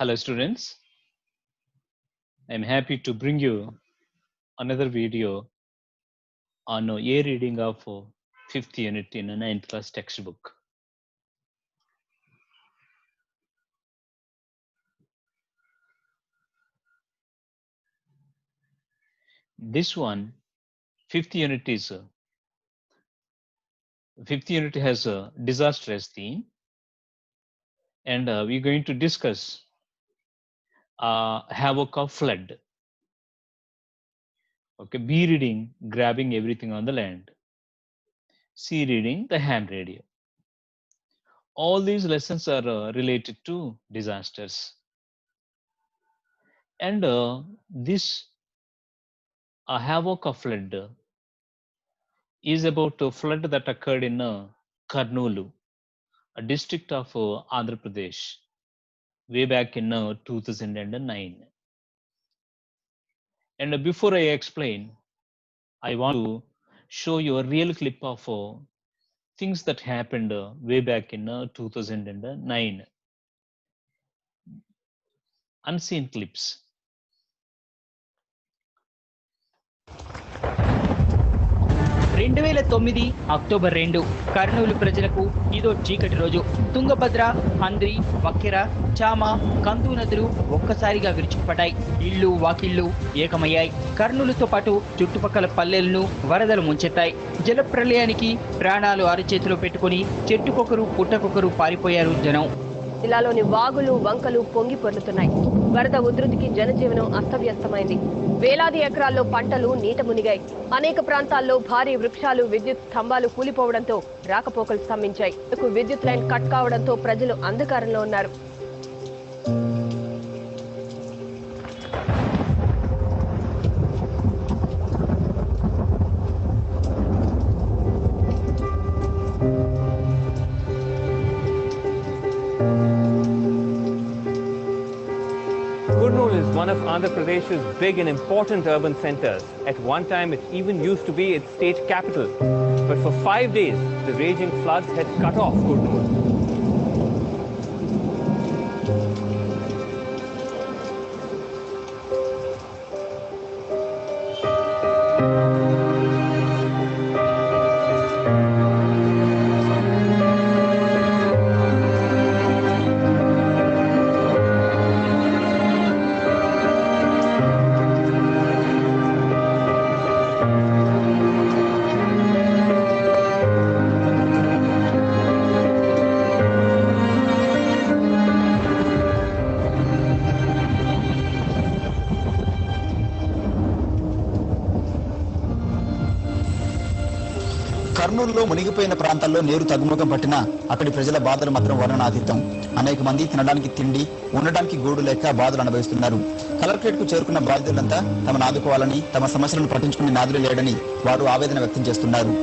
Hello students, I'm happy to bring you another video on a reading of 5th unit in a 9th class textbook. This one, 5th unit has a disaster as theme, and we're going to discuss havoc of flood. Okay, B reading, grabbing everything on the land. C reading, the ham radio. All these lessons are related to disasters. And this havoc of flood is about a flood that occurred in Karnoolu, a district of Andhra Pradesh, way back in 2009. And before I explain, I want to show you a real clip of things that happened way back in 2009. Unseen clips. 2009 October 2 Kurnool ప్రజలకు ఇదో చీకటి రోజు. తుంగభద్ర, హంద్రి, వక్కెర, చామ, కందు నదులు ఒక్కసారిగా విరుచుకుపడ్డాయి. ఇళ్ళు వాకిళ్ళు ఏకమయ్యాయి. కర్నూలుతో పాటు చుట్టుపక్కల పల్లెలను వరదలు ముంచెత్తాయి. జలప్రలయానికి ప్రాణాలు అరచేతిలో పెట్టుకుని చెట్టుకొకరు పుట్టకొకరు పారిపోయారు జనం. జిల్లాలోని వాగులు వంకలు పొంగి పొర్లుతున్నాయి. వరద ఉధృతికి జనజీవనం అస్తవ్యస్తమైంది. వేలాది ఎకరాల్లో పంటలు నీట మునిగాయి. అనేక ప్రాంతాల్లో భారీ వృక్షాలు, విద్యుత్ స్తంభాలు కూలిపోవడంతో రాకపోకలు స్తంభించాయి. విద్యుత్ లైన్ కట్ కావడంతో ప్రజలు అంధకారంలో ఉన్నారు. Kurnool is one of Andhra Pradesh's big and important urban centers. At one time, it even used to be its state capital. But for 5 days, the raging floods had cut off Kurnool. కర్నూలులో మునిగిపోయిన ప్రాంతాల్లో నీరు తగ్గుముఖం పట్టినా అక్కడి ప్రజల బాధలు మాత్రం వర్ణనాతీతం. అనేక మంది తినడానికి తిండి, ఉండడానికి గూడు లేక బాధలు అనుభవిస్తున్నారు. కలెక్టరేట్ కు చేరుకున్న బాధితులంతా తమను ఆదుకోవాలని, తమ సమస్యలను పట్టించుకునే నాదులు లేడని వారు ఆవేదన వ్యక్తం చేస్తున్నారు.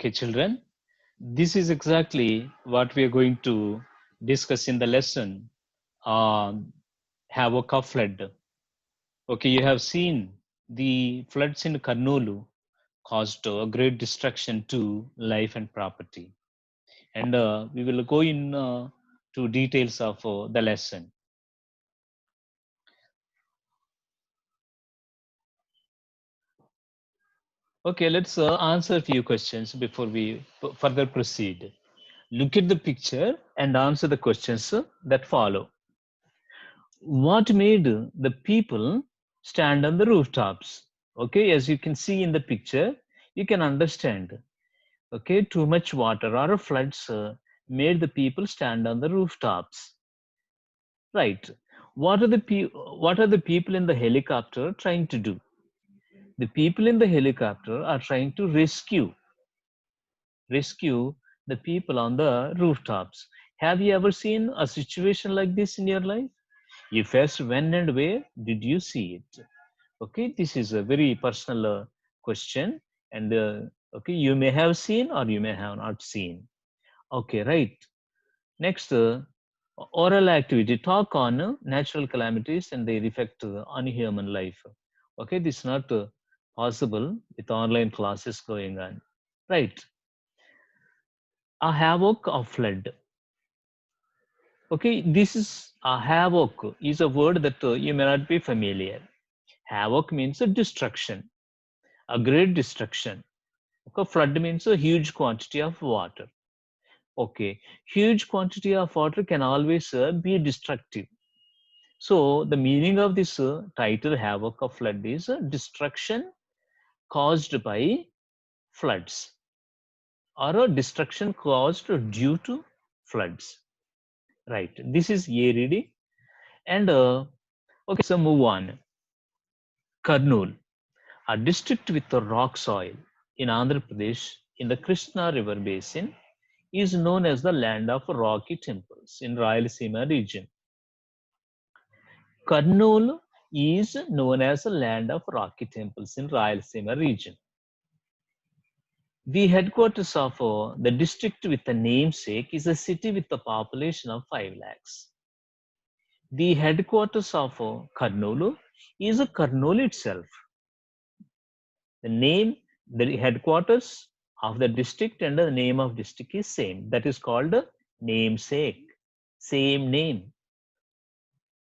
Okay, children, this is exactly what we are going to discuss in the lesson on havoc of flood. Okay, you have seen the floods in Karnool caused a great destruction to life and property. And we will go in to details of the lesson. Okay, let's answer a few questions before we further proceed. Look at the picture and answer the questions that follow. What made the people stand on the rooftops? Okay, as you can see in the picture, you can understand. Okay, too much water or floods made the people stand on the rooftops. Right. What are the people in the helicopter trying to do? The people in the helicopter are trying to rescue the people on the rooftops. Have you ever seen a situation like this in your life? If yes, when and where did you see it? Okay, this is a very personal question, and okay, you may have seen or you may have not seen. Okay, right. Next, oral activity. Talk on natural calamities and their effect on human life. Okay, this is not possible with online classes going on. Right. A havoc of flood. Okay, this is a havoc is a word that you may not be familiar. Havoc means a destruction, a great destruction. Okay, flood means a huge quantity of water. Okay, huge quantity of water can always be destructive. So the meaning of this title havoc of flood is destruction caused by floods or a destruction caused due to floods. Right. This is A reading. And okay, so move on. Kurnool, a district with a rock soil in Andhra Pradesh in the Krishna River basin, is known as the land of rocky temples in Rayalaseema region. Kurnool is known as the land of rocky temples in Rayalaseema region. The headquarters of the district with the namesake is a city with a population of 5 lakhs. The headquarters of Kurnool is Kurnool itself. The name, the headquarters of the district and the name of district is same. That is called namesake, same name.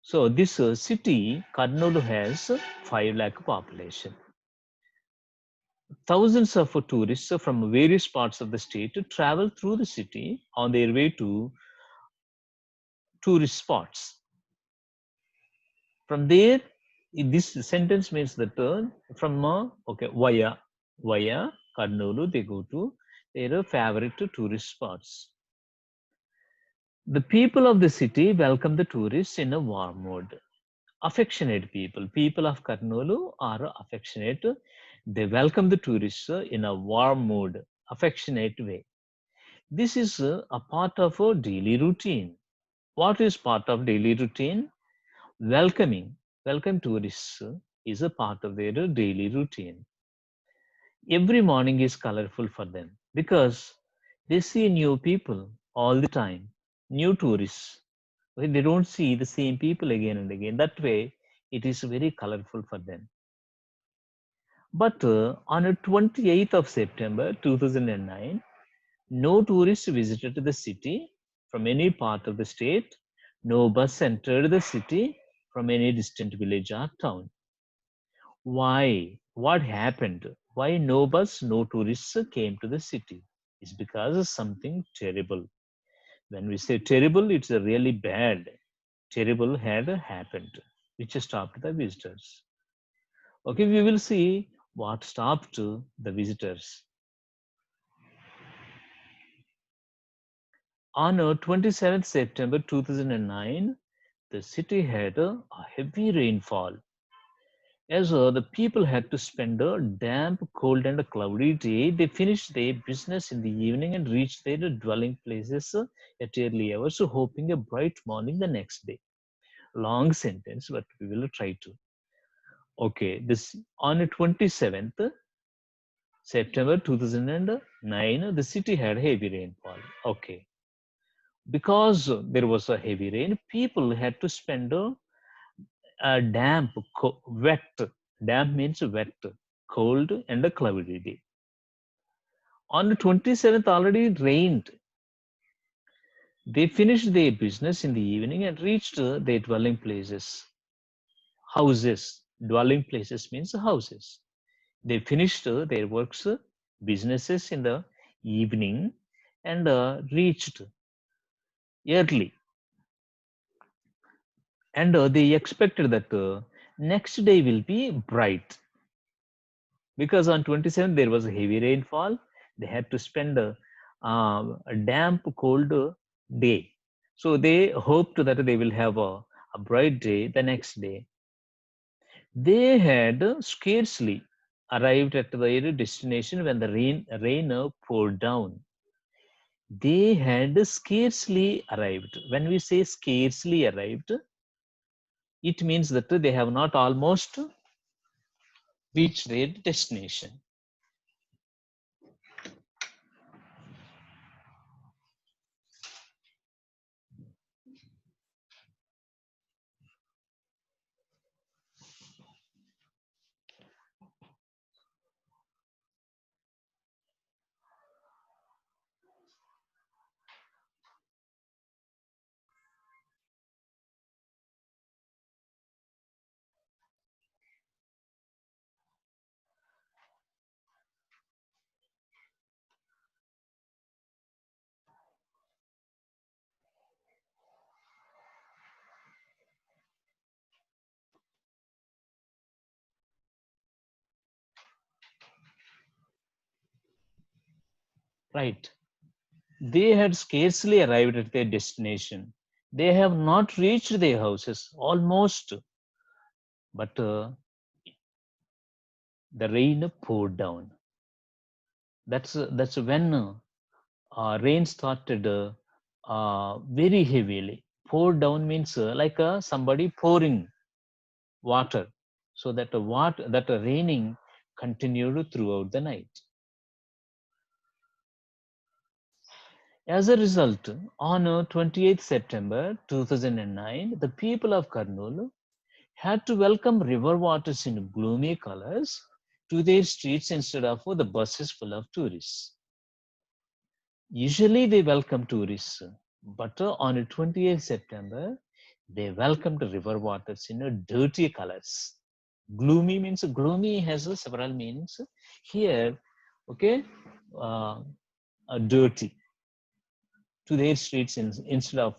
So this city, Kurnool, has 5 lakh population. Thousands of tourists from various parts of the state travel through the city on their way to tourist spots. From there, this sentence means that from okay via Kurnool they go to their favorite tourist spots. The people of the city welcome the tourists in a warm mood. Affectionate people of Kurnool are affectionate. They welcome the tourists in a warm mood, affectionate way. This is a part of a daily routine. What is part of daily routine? Welcome tourists is a part of their daily routine. Every morning is colorful for them because they see new people all the time, new tourists. They don't see the same people again and again. That way, it is very colorful for them. But on the 28th of September 2009, no tourists visited the city from any part of the state. No bus entered the city from any distant village or town. Why? What happened? Why no bus, no tourists came to the city? It's because of something terrible. When we say terrible, it's a really bad. Terrible had happened, which stopped the visitors. Okay, we will see what stopped the visitors. On 27th September 2009, the city had a heavy rainfall. As the people had to spend a damp, cold, and a cloudy day, they finished their business in the evening and reached their dwelling places at early hours, hoping a bright morning the next day. Long sentence, but we will try to. Okay, this on the 27th, 2009, the city had a heavy rainfall. As the people had to spend a damp, cold, and a cloudy day, they finished their business in the evening and reached their dwelling places at early hours, hoping a bright morning the next day. Long sentence, but we will try to. Okay, this on the 27th, September 2009, the city had heavy rainfall. Okay. Because there was a heavy rain, people had to spend a damp, wet, damp means wet, cold and a cloudy day. On the 27th, already it rained. They finished their business in the evening and reached their dwelling places. Houses. Dwelling places means houses. They finished their works, businesses in the evening and reached early. And they expected that next day will be bright. Because on 27th there was a heavy rainfall. They had to spend a damp, cold day. So they hoped that they will have a bright day the next day. They had scarcely arrived at their destination when the rain poured down. They had scarcely arrived. When we say scarcely arrived, it means that they have not almost reached their destination. Right. They had scarcely arrived at their destination. They have not reached their houses, almost, but the rain poured down. That's when rain started very heavily. Poured down means like somebody pouring water, so that the water that the raining continued throughout the night. As a result, on 28th September 2009, the people of Kurnool had to welcome river waters in gloomy colors to their streets instead of the buses full of tourists. Usually they welcome tourists, but on 28th September, they welcomed river waters in dirty colors. Gloomy means gloomy has several meanings. Here, okay, dirty to their streets instead of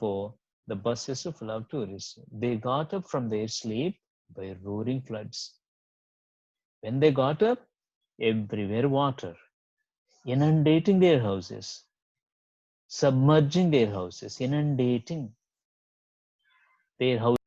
the buses full of tourists. They got up from their sleep by roaring floods. When they got up, everywhere water, inundating their houses, submerging their houses, inundating their house.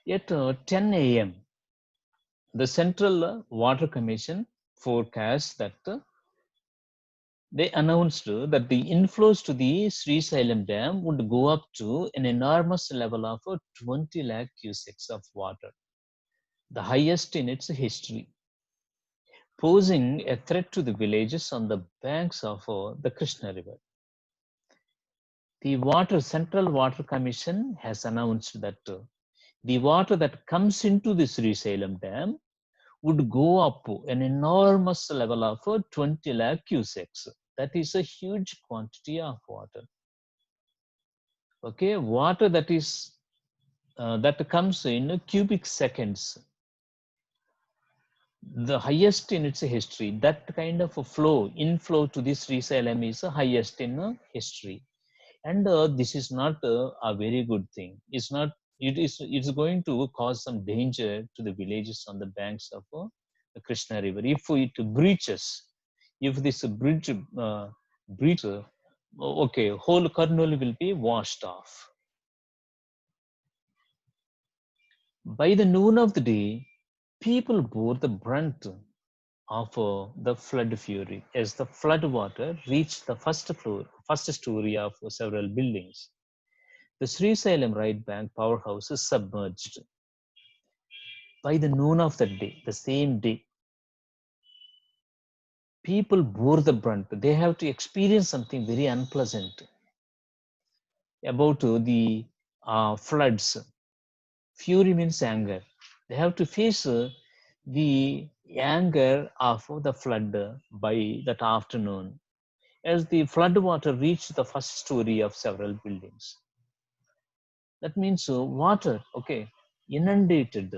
At 10 a.m., the Central Water Commission forecast that they announced that the inflows to the Sri Salem Dam would go up to an enormous level of 20 lakh cusecs of water, the highest in its history, posing a threat to the villages on the banks of the Krishna River. The Central Water Commission has announced that the water that comes into the Sri Salem Dam would go up to an enormous level of 20 lakh cusecs. That is a huge quantity of water. Okay, water that is that comes in cubic seconds, the highest in its history. That kind of a inflow to this Sri Salem is the highest in history. And this is not a very good thing. It's going to cause some danger to the villages on the banks of the Krishna River. If it breaches, if this bridge breaches, okay, whole Kurnool will be washed off. By the noon of the day, People bore the brunt of the flood fury as the flood water reached the first story of several buildings. The Sri Salem right bank powerhouse is submerged. By the noon of that day, the same day, people bore the brunt. They have to experience something very unpleasant about the floods. Fury means anger. They have to face the anger of the flood by that afternoon as the flood water reached the first story of several buildings. That means water, okay, inundated,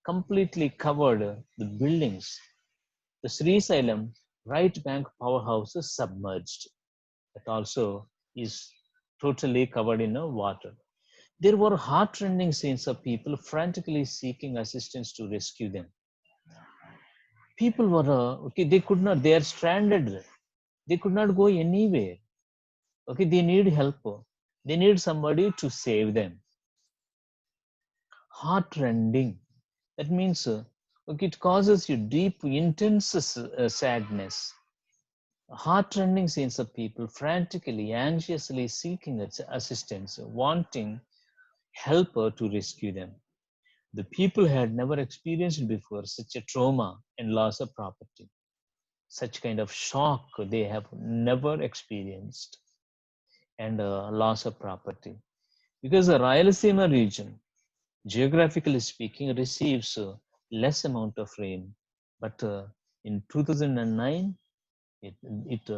completely covered the buildings. The Sri Salem right bank powerhouse is submerged. That also is totally covered in water. There were heart-rending scenes of people frantically seeking assistance to rescue them. People were, okay, they could not, they are stranded. They could not go anywhere. Okay, they need help. They need somebody to save them. Heart-rending. That means, okay, it causes you deep, intense sadness. Heart-rending scenes of people frantically, anxiously seeking assistance, wanting help to rescue them. The people had never experienced before such a trauma and loss of property. Such kind of shock they have never experienced, and loss of property. Because the Rayalaseema region, geographically speaking, receives less amount of rain. But in 2009, it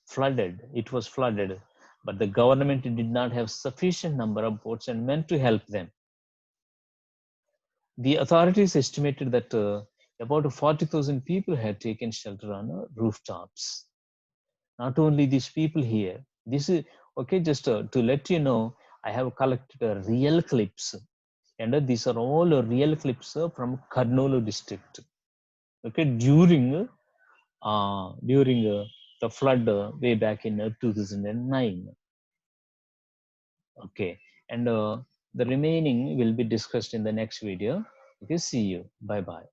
flooded. It was flooded, but the government did not have sufficient number of boats and men to help them. The authorities estimated that about 40,000 people had taken shelter on rooftops. Not only these people here, this is okay. Just to let you know, I have collected real clips, and these are all real clips from Kurnool district. Okay, during the flood way back in 2009. Okay, and the remaining will be discussed in the next video. Okay, see you. Bye bye.